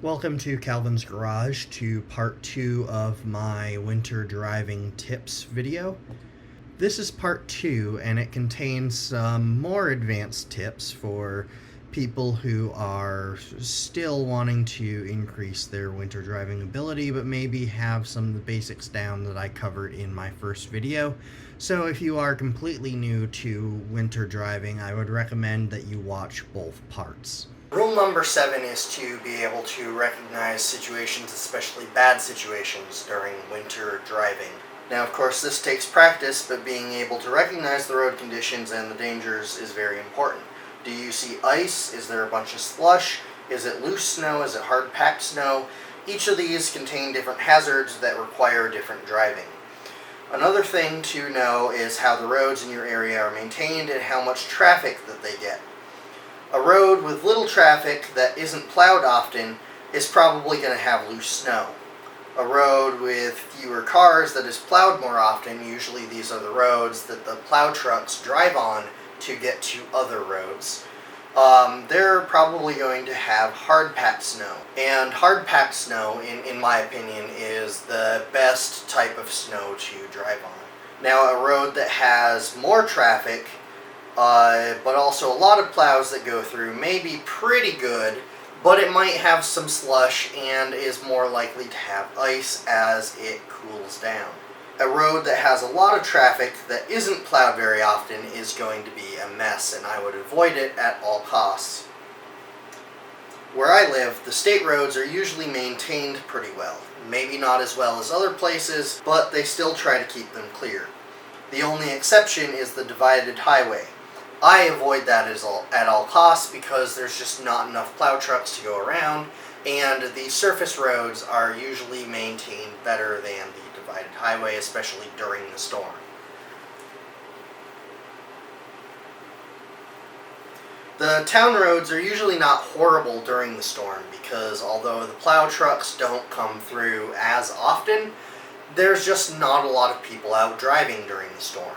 Welcome to Calvin's Garage, to part 2 of my winter driving tips video. This is part 2, and it contains some more advanced tips for people who are still wanting to increase their winter driving ability, but maybe have some of the basics down that I covered in my first video. So if you are completely new to winter driving, I would recommend that you watch both parts. Rule number 7 is to be able to recognize situations, especially bad situations, during winter driving. Now, of course, this takes practice, but being able to recognize the road conditions and the dangers is very important. Do you see ice? Is there a bunch of slush? Is it loose snow? Is it hard-packed snow? Each of these contain different hazards that require different driving. Another thing to know is how the roads in your area are maintained and how much traffic that they get. A road with little traffic that isn't plowed often is probably going to have loose snow. A road with fewer cars that is plowed more often, usually these are the roads that the plow trucks drive on to get to other roads. They're probably going to have hard-packed snow. And hard-packed snow, in my opinion, is the best type of snow to drive on. Now, a road that has more traffic but also a lot of plows that go through may be pretty good, but it might have some slush and is more likely to have ice as it cools down. A road that has a lot of traffic that isn't plowed very often is going to be a mess, and I would avoid it at all costs. Where I live, the state roads are usually maintained pretty well. Maybe not as well as other places, but they still try to keep them clear. The only exception is the divided highway. I avoid that at all costs because there's just not enough plow trucks to go around, and the surface roads are usually maintained better than the divided highway, especially during the storm. The town roads are usually not horrible during the storm because although the plow trucks don't come through as often, there's just not a lot of people out driving during the storm.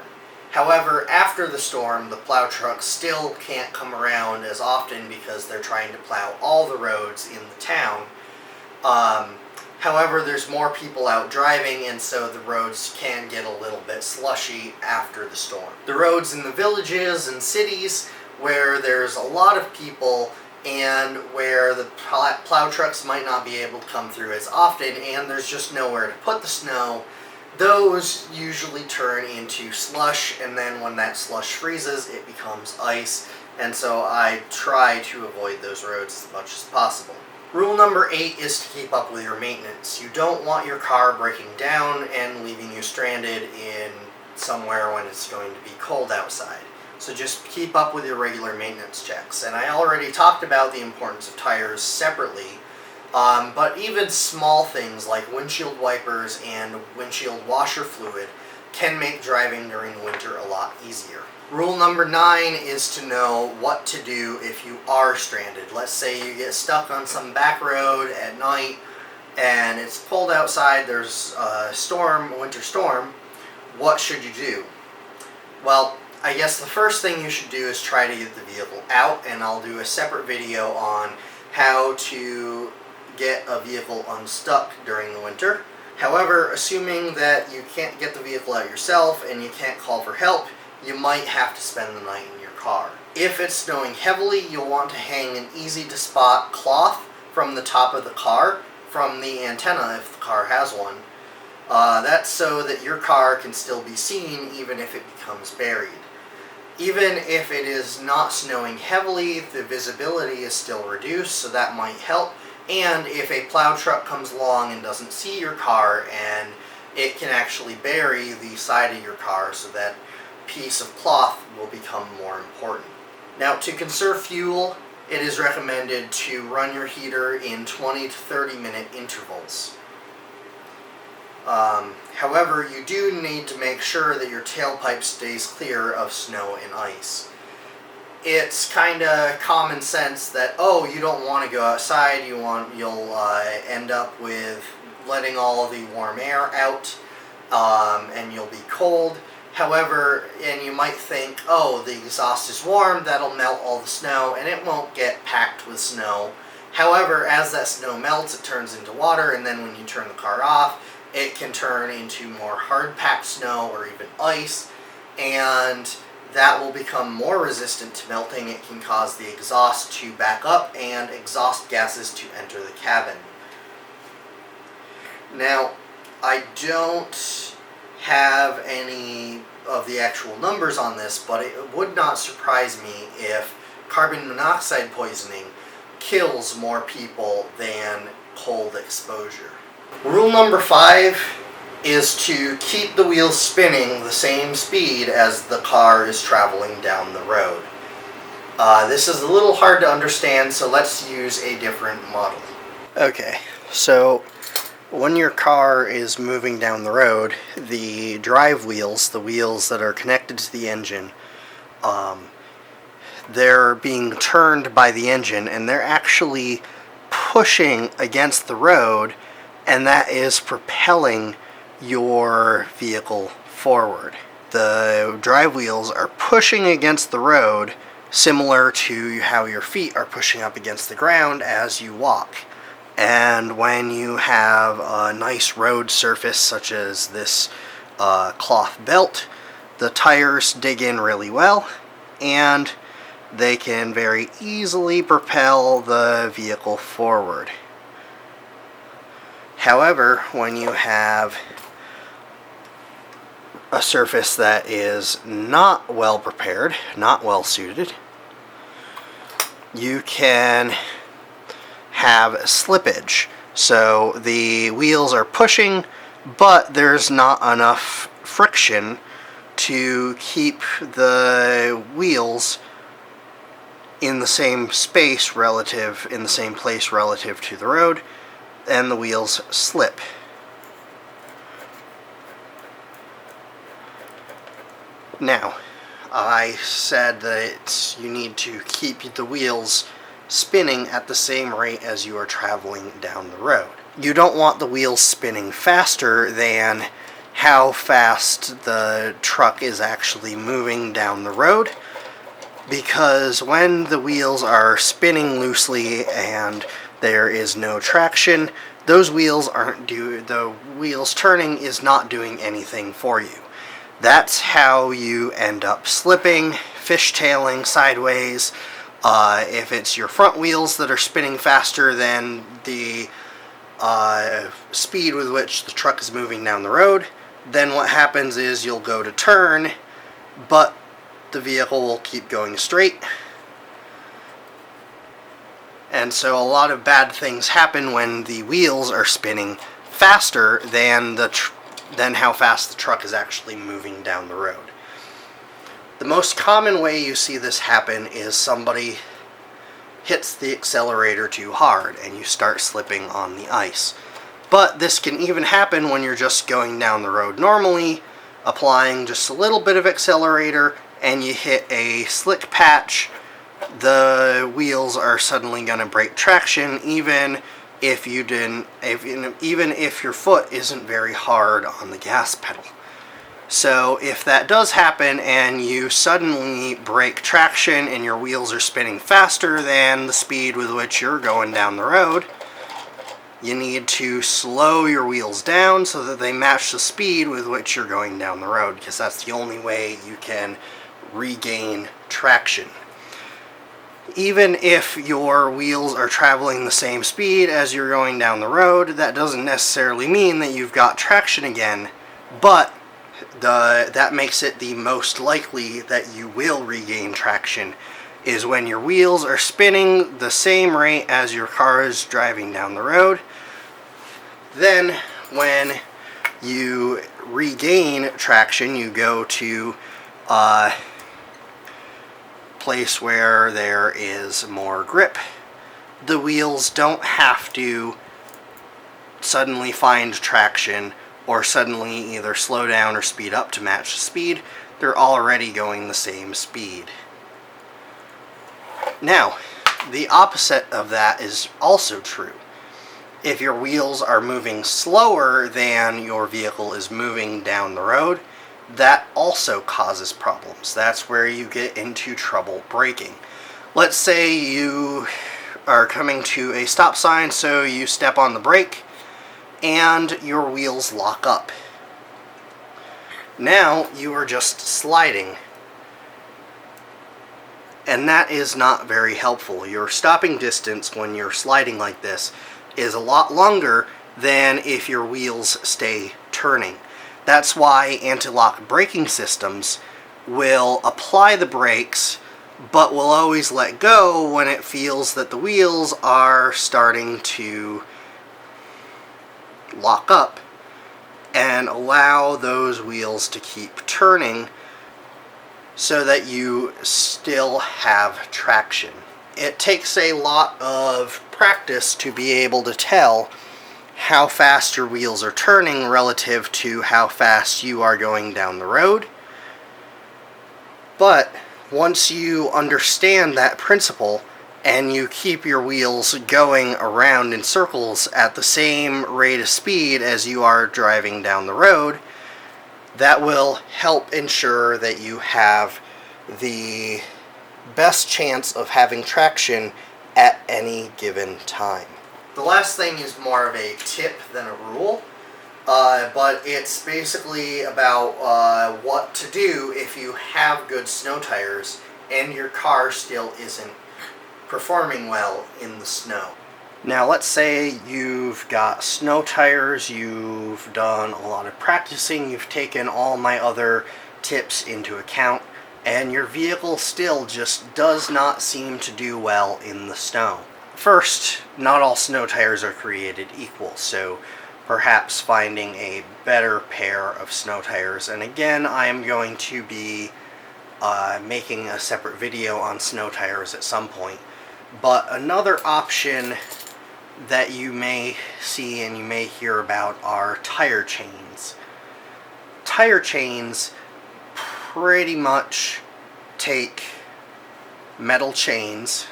However, after the storm, the plow trucks still can't come around as often because they're trying to plow all the roads in the town. However, there's more people out driving, and so the roads can get a little bit slushy after the storm. The roads in the villages and cities where there's a lot of people and where the plow trucks might not be able to come through as often and there's just nowhere to put the snow, those usually turn into slush, and then when that slush freezes, it becomes ice, and so I try to avoid those roads as much as possible. Rule number 8 is to keep up with your maintenance. You don't want your car breaking down and leaving you stranded in somewhere when it's going to be cold outside. So just keep up with your regular maintenance checks. And I already talked about the importance of tires separately, but even small things like windshield wipers and windshield washer fluid can make driving during the winter a lot easier. Rule number 9 is to know what to do if you are stranded. Let's say you get stuck on some back road at night and it's cold outside, there's a winter storm. What should you do? Well, I guess the first thing you should do is try to get the vehicle out, and I'll do a separate video on how to get a vehicle unstuck during the winter. However, assuming that you can't get the vehicle out yourself and you can't call for help, you might have to spend the night in your car. If it's snowing heavily, you'll want to hang an easy-to-spot cloth from the top of the car, from the antenna if the car has one. That's so that your car can still be seen even if it becomes buried. Even if it is not snowing heavily, the visibility is still reduced, so that might help. And if a plow truck comes along and doesn't see your car, and it can actually bury the side of your car, so that piece of cloth will become more important. Now, to conserve fuel, it is recommended to run your heater in 20 to 30 minute intervals. However, you do need to make sure that your tailpipe stays clear of snow and ice. It's kind of common sense that, oh, you don't want to go outside, you'll end up with letting all the warm air out, and you'll be cold. However, and you might think, oh, the exhaust is warm, that'll melt all the snow, and it won't get packed with snow. However, as that snow melts, it turns into water, and then when you turn the car off, it can turn into more hard-packed snow or even ice, and that will become more resistant to melting. It can cause the exhaust to back up and exhaust gases to enter the cabin. Now, I don't have any of the actual numbers on this, but it would not surprise me if carbon monoxide poisoning kills more people than cold exposure. Rule number 5 is to keep the wheels spinning the same speed as the car is traveling down the road. This is a little hard to understand, so let's use a different model. Okay, so when your car is moving down the road, the drive wheels, the wheels that are connected to the engine, they're being turned by the engine, and they're actually pushing against the road, and that is propelling your vehicle forward. The drive wheels are pushing against the road, similar to how your feet are pushing up against the ground as you walk. And when you have a nice road surface such as this cloth belt, the tires dig in really well, and they can very easily propel the vehicle forward. However, when you have a surface that is not well prepared, not well suited, you can have slippage. So the wheels are pushing, but there's not enough friction to keep the wheels in the same space relative, in the same place relative to the road, and the wheels slip. Now, I said that you need to keep the wheels spinning at the same rate as you are traveling down the road. You don't want the wheels spinning faster than how fast the truck is actually moving down the road, because when the wheels are spinning loosely and there is no traction, those wheels the wheels turning is not doing anything for you. That's how you end up slipping, fishtailing sideways. If it's your front wheels that are spinning faster than the speed with which the truck is moving down the road, then what happens is you'll go to turn, but the vehicle will keep going straight. And so a lot of bad things happen when the wheels are spinning faster than how fast the truck is actually moving down the road. The most common way you see this happen is somebody hits the accelerator too hard and you start slipping on the ice. But this can even happen when you're just going down the road normally, applying just a little bit of accelerator, and you hit a slick patch. The wheels are suddenly going to break traction, even if your foot isn't very hard on the gas pedal. So if that does happen and you suddenly break traction and your wheels are spinning faster than the speed with which you're going down the road, you need to slow your wheels down so that they match the speed with which you're going down the road, because that's the only way you can regain traction. Even if your wheels are traveling the same speed as you're going down the road, that doesn't necessarily mean that you've got traction again, but that makes it the most likely that you will regain traction is when your wheels are spinning the same rate as your car is driving down the road. Then when you regain traction, you go to a place where there is more grip. The wheels don't have to suddenly find traction or suddenly either slow down or speed up to match the speed. They're already going the same speed. Now, the opposite of that is also true. If your wheels are moving slower than your vehicle is moving down the road, that also causes problems. That's where you get into trouble braking. Let's say you are coming to a stop sign, so you step on the brake and your wheels lock up. Now you are just sliding, and that is not very helpful. Your stopping distance when you're sliding like this is a lot longer than if your wheels stay turning. That's why anti-lock braking systems will apply the brakes, but will always let go when it feels that the wheels are starting to lock up, and allow those wheels to keep turning so that you still have traction. It takes a lot of practice to be able to tell how fast your wheels are turning relative to how fast you are going down the road. But once you understand that principle and you keep your wheels going around in circles at the same rate of speed as you are driving down the road, that will help ensure that you have the best chance of having traction at any given time. The last thing is more of a tip than a rule, but it's basically about what to do if you have good snow tires and your car still isn't performing well in the snow. Now let's say you've got snow tires, you've done a lot of practicing, you've taken all my other tips into account, and your vehicle still just does not seem to do well in the snow. First, not all snow tires are created equal, so perhaps finding a better pair of snow tires. And again, I am going to be making a separate video on snow tires at some point. But another option that you may see and you may hear about are tire chains. Tire chains pretty much take metal chains.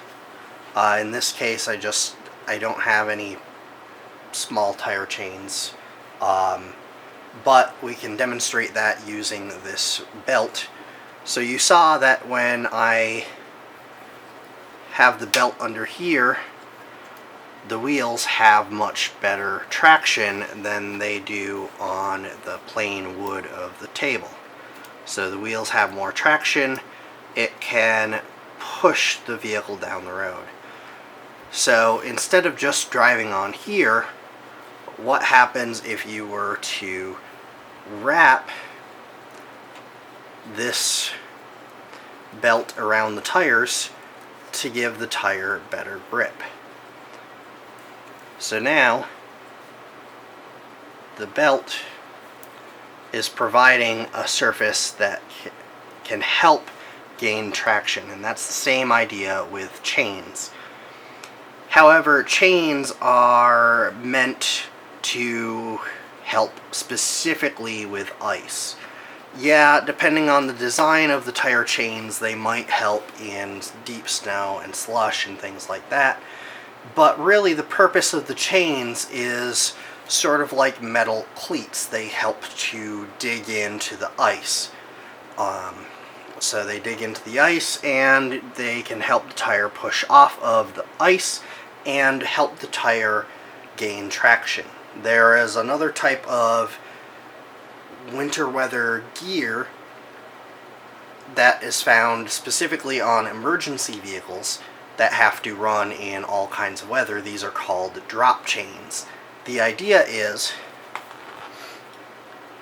In this case, I don't have any small tire chains, but we can demonstrate that using this belt. So you saw that when I have the belt under here, the wheels have much better traction than they do on the plain wood of the table. So the wheels have more traction. It can push the vehicle down the road. So instead of just driving on here, what happens if you were to wrap this belt around the tires to give the tire better grip? So now the belt is providing a surface that can help gain traction, and that's the same idea with chains. However, chains are meant to help specifically with ice. Yeah, depending on the design of the tire chains, they might help in deep snow and slush and things like that. But really the purpose of the chains is sort of like metal cleats. They help to dig into the ice. So they dig into the ice and they can help the tire push off of the ice and help the tire gain traction. There is another type of winter weather gear that is found specifically on emergency vehicles that have to run in all kinds of weather. These are called drop chains. The idea is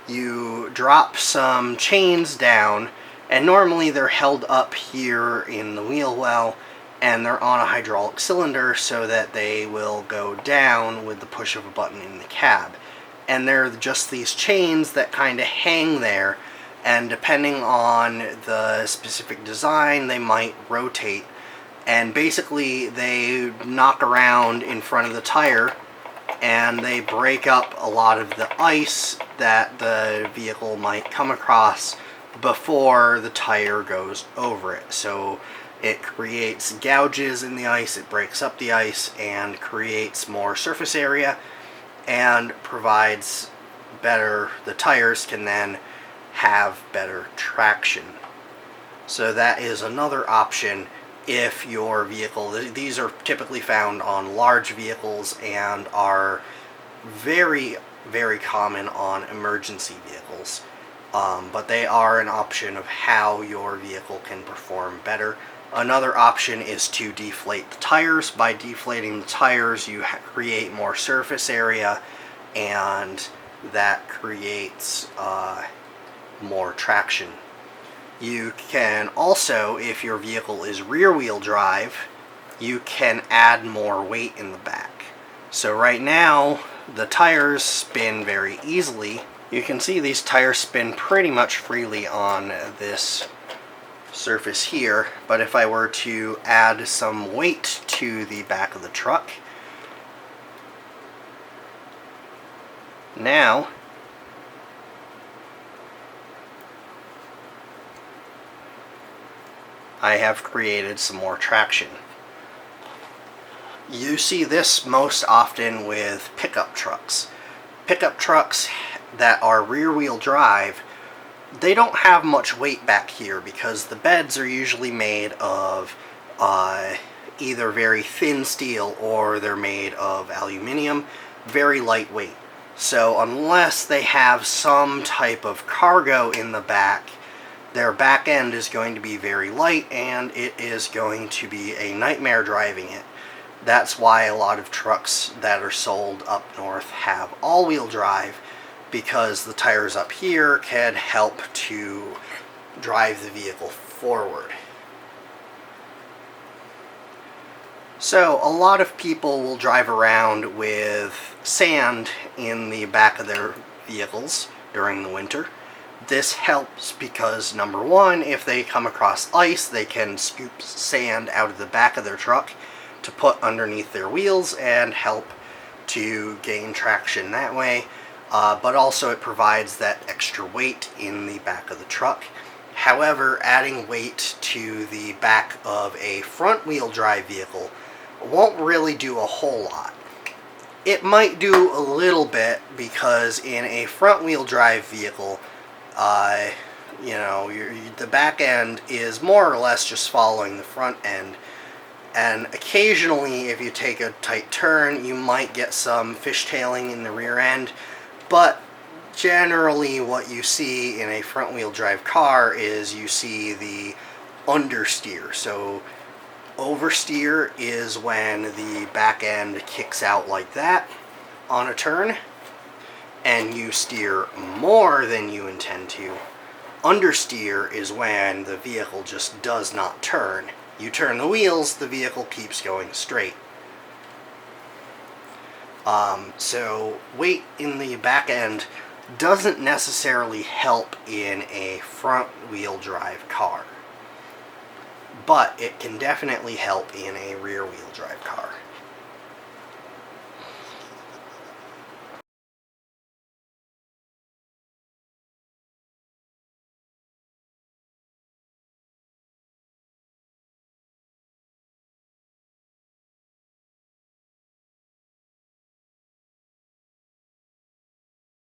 you drop some chains down, and normally they're held up here in the wheel well, and they're on a hydraulic cylinder so that they will go down with the push of a button in the cab. And they're just these chains that kind of hang there, and depending on the specific design, they might rotate. And basically they knock around in front of the tire and they break up a lot of the ice that the vehicle might come across before the tire goes over it. So it creates gouges in the ice, it breaks up the ice and creates more surface area and provides better, the tires can then have better traction. So that is another option if your vehicle, these are typically found on large vehicles and are very, very common on emergency vehicles. But they are an option of how your vehicle can perform better. Another option is to deflate the tires. By deflating the tires, you create more surface area, and that creates more traction. You can also, if your vehicle is rear-wheel drive, you can add more weight in the back. So right now, the tires spin very easily. You can see these tires spin pretty much freely on this surface here, but if I were to add some weight to the back of the truck, now I have created some more traction. You see this most often with pickup trucks. Pickup trucks that are rear-wheel drive, they don't have much weight back here because the beds are usually made of either very thin steel or they're made of aluminum, very lightweight. So unless they have some type of cargo in the back, their back end is going to be very light and it is going to be a nightmare driving it. That's why a lot of trucks that are sold up north have all-wheel drive, because the tires up here can help to drive the vehicle forward. So a lot of people will drive around with sand in the back of their vehicles during the winter. This helps because, number one, if they come across ice, they can scoop sand out of the back of their truck to put underneath their wheels and help to gain traction that way. But also it provides that extra weight in the back of the truck. However, adding weight to the back of a front-wheel drive vehicle won't really do a whole lot. It might do a little bit because in a front-wheel drive vehicle, you know, the back end is more or less just following the front end. And occasionally, if you take a tight turn, you might get some fishtailing in the rear end. But generally what you see in a front-wheel drive car is you see the understeer. So oversteer is when the back end kicks out like that on a turn, and you steer more than you intend to. Understeer is when the vehicle just does not turn. You turn the wheels, the vehicle keeps going straight. So weight in the back end doesn't necessarily help in a front-wheel drive car, but it can definitely help in a rear-wheel drive car.